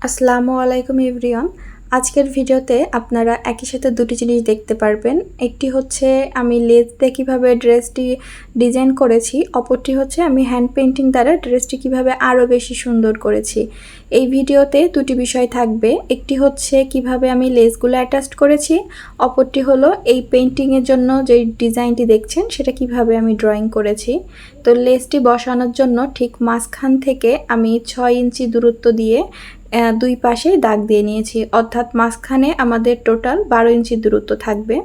আসসালামু আলাইকুম এভরিওয়ান। আজকের ভিডিওতে আপনারা একই সাথে দুটি জিনিস দেখতে পারবেন। একটি হচ্ছে আমি লেস দিয়ে কীভাবে ড্রেসটি ডিজাইন করেছি, অপরটি হচ্ছে আমি হ্যান্ড পেইন্টিং দ্বারা ড্রেসটি কীভাবে আরও বেশি সুন্দর করেছি। এই ভিডিওতে দুটি বিষয় থাকবে, একটি হচ্ছে কিভাবে আমি লেসগুলো অ্যাটাচ করেছি, অপরটি হলো এই পেইন্টিংয়ের জন্য যে ডিজাইনটি দেখছেন সেটা কিভাবে আমি ড্রয়িং করেছি। তো লেসটি বসানোর জন্য ঠিক মাঝখান থেকে আমি 6 ইঞ্চি দূরত্ব দিয়ে দুই পাশে দাগ দিয়ে নিয়েছি, অর্থাৎ মাঝখানে আমাদের টোটাল 12 ইঞ্চি দূরত্ব থাকবে।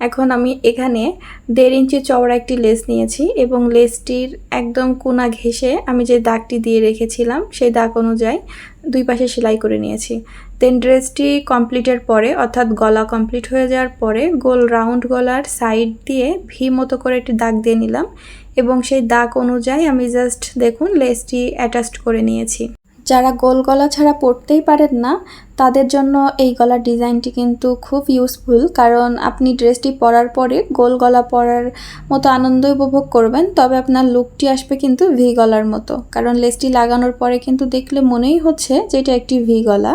এখন আমি এখানে 1.5 ইঞ্চি চওড়া একটি লেস নিয়েছি এবং লেসটির একদম কোনা ঘেঁষে আমি যে দাগটি দিয়ে রেখেছিলাম সেই দাগ অনুযায়ী দুই পাশে সেলাই করে নিয়েছি। দেন ড্রেসটি কমপ্লিটের পরে, অর্থাৎ গলা কমপ্লিট হয়ে যাওয়ার পরে গোল রাউন্ড গলার সাইড দিয়ে ভি মতো করে একটি দাগ দিয়ে নিলাম এবং সেই দাগ অনুযায়ী আমি জাস্ট দেখুন লেসটি অ্যাটাচড করে নিয়েছি। যারা গোল গলা ছাড়া পরতেই পারেন না তাদের জন্য এই গলার ডিজাইনটি কিন্তু খুব ইউজফুল, কারণ আপনি ড্রেসটি পরার পরে গোল গলা পরার মতো আনন্দ উপভোগ করবেন, তবে আপনার লুকটি আসবে কিন্তু ভি গলার মতো, কারণ লেসটি লাগানোর পরে কিন্তু দেখলে মনেই হচ্ছে যে এটা একটি ভি গলা।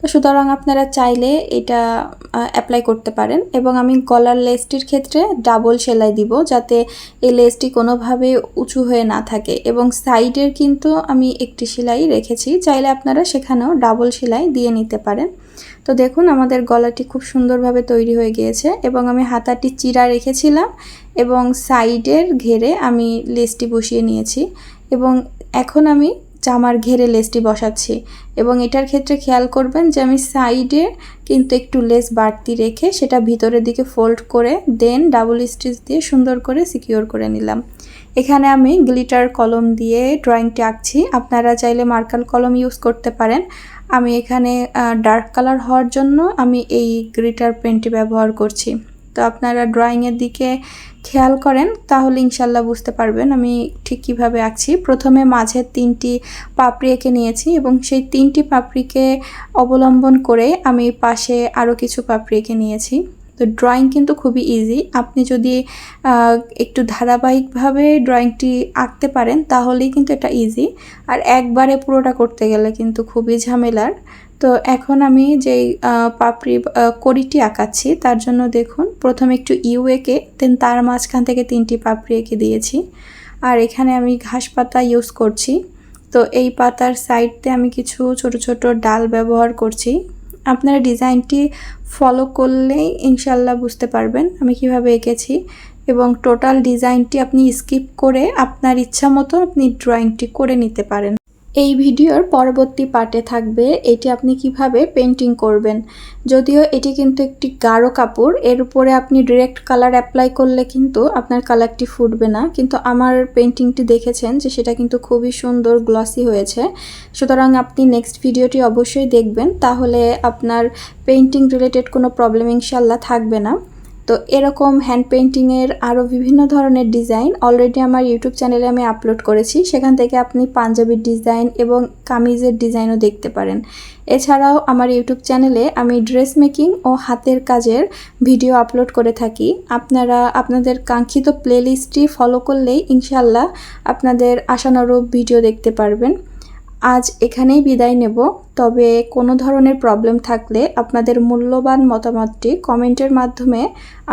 তো সুতরাং আপনারা চাইলে এটা অ্যাপ্লাই করতে পারেন। এবং আমি গলার লেসটির ক্ষেত্রে ডাবল সেলাই দিব, যাতে এই লেসটি কোনোভাবে উঁচু হয়ে না থাকে, এবং সাইডের কিন্তু আমি একটি সেলাই রেখেছি, চাইলে আপনারা সেখানেও ডাবল সেলাই দিয়ে নিতে পারেন। তো দেখুন আমাদের গলাটি খুব সুন্দরভাবে তৈরি হয়ে গিয়েছে এবং আমি হাতাটি চিরা রেখেছিলাম এবং সাইডের ঘেরে আমি লেসটি বসিয়ে নিয়েছি এবং এখন আমি জামার ঘেরে লেসটি বসাচ্ছি। এবং এটার ক্ষেত্রে খেয়াল করবেন যে আমি সাইডে কিন্তু একটু লেস বাড়তি রেখে সেটা ভিতরের দিকে ফোল্ড করে দেন ডাবল স্টিচ দিয়ে সুন্দর করে সিকিউর করে নিলাম। এখানে আমি গ্লিটার কলম দিয়ে ড্রয়িংটি আঁকছি, আপনারা চাইলে মার্কার কলম ইউজ করতে পারেন। আমি এখানে ডার্ক কালার হওয়ার জন্য আমি এই গ্লিটার পেনটি ব্যবহার করছি। তো আপনারা ড্রয়িংয়ের দিকে খেয়াল করেন তাহলে ইনশাল্লাহ বুঝতে পারবেন আমি ঠিক কিভাবে আঁকছি। প্রথমে মাঝের 3টি পাপড়ি এঁকে নিয়েছি এবং সেই 3টি পাপড়িকে অবলম্বন করে আমি পাশে আরও কিছু পাপড়ি এঁকে নিয়েছি। তো ড্রয়িং কিন্তু খুবই ইজি, আপনি যদি একটু ধারাবাহিকভাবে ড্রয়িংটি আঁকতে পারেন তাহলেই কিন্তু এটা ইজি, আর একবারে পুরোটা করতে গেলে কিন্তু খুবই ঝামেলার। তো এখন আমি যেই পাপড়ি কড়িটি আঁকাচ্ছি তার জন্য দেখুন প্রথমে একটু ইউ এঁকে দেন তার মাঝখান থেকে 3টি পাপড়ি এঁকে দিয়েছি। আর এখানে আমি ঘাস পাতা ইউজ করছি, তো এই পাতার সাইডতে আমি কিছু ছোট ছোট ডাল ব্যবহার করছি। আপনারা ডিজাইনটি ফলো করলেই ইনশাল্লাহ বুঝতে পারবেন আমি কিভাবে এঁকেছি, এবং টোটাল ডিজাইনটি আপনি স্কিপ করে আপনার ইচ্ছা মতো আপনি ড্রয়িংটি করে নিতে পারেন। এই ভিডিওর পরবর্তী পার্টে থাকবে এটি আপনি কিভাবে পেন্টিং করবেন। যদিও এটি কিন্তু একটি গাঢ় কাপড়, এর উপরে আপনি ডিরেক্ট কালার অ্যাপ্লাই করলে কিন্তু আপনার কালারটি ফুটবে না, কিন্তু আমার পেন্টিংটি দেখেছেন যে সেটা কিন্তু খুবই সুন্দর গ্লসি হয়েছে। সুতরাং আপনি নেক্সট ভিডিওটি অবশ্যই দেখবেন, তাহলে আপনার পেন্টিং রিলেটেড কোনো প্রবলেম ইনশাল্লাহ থাকবে না। তো এরকম হ্যান্ড পেইন্টিংয়ের আরও বিভিন্ন ধরনের ডিজাইন অলরেডি আমার ইউটিউব চ্যানেলে আমি আপলোড করেছি, সেখান থেকে আপনি পাঞ্জাবির ডিজাইন এবং কামিজের ডিজাইনও দেখতে পারেন। এছাড়াও আমার ইউটিউব চ্যানেলে আমি ড্রেস মেকিং ও হাতের কাজের ভিডিও আপলোড করে থাকি, আপনারা আপনাদের কাঙ্ক্ষিত প্লেলিস্টটি ফলো করলেই ইনশাল্লাহ আপনাদের আশানুরূপ ভিডিও দেখতে পারবেন। আজ এখানেই বিদায় নেব, তবে কোনো ধরনের প্রবলেম থাকলে আপনাদের মূল্যবান মতামতটি কমেন্টের মাধ্যমে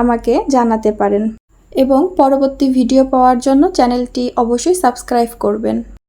আমাকে জানাতে পারেন এবং পরবর্তী ভিডিও পাওয়ার জন্য চ্যানেলটি অবশ্যই সাবস্ক্রাইব করবেন।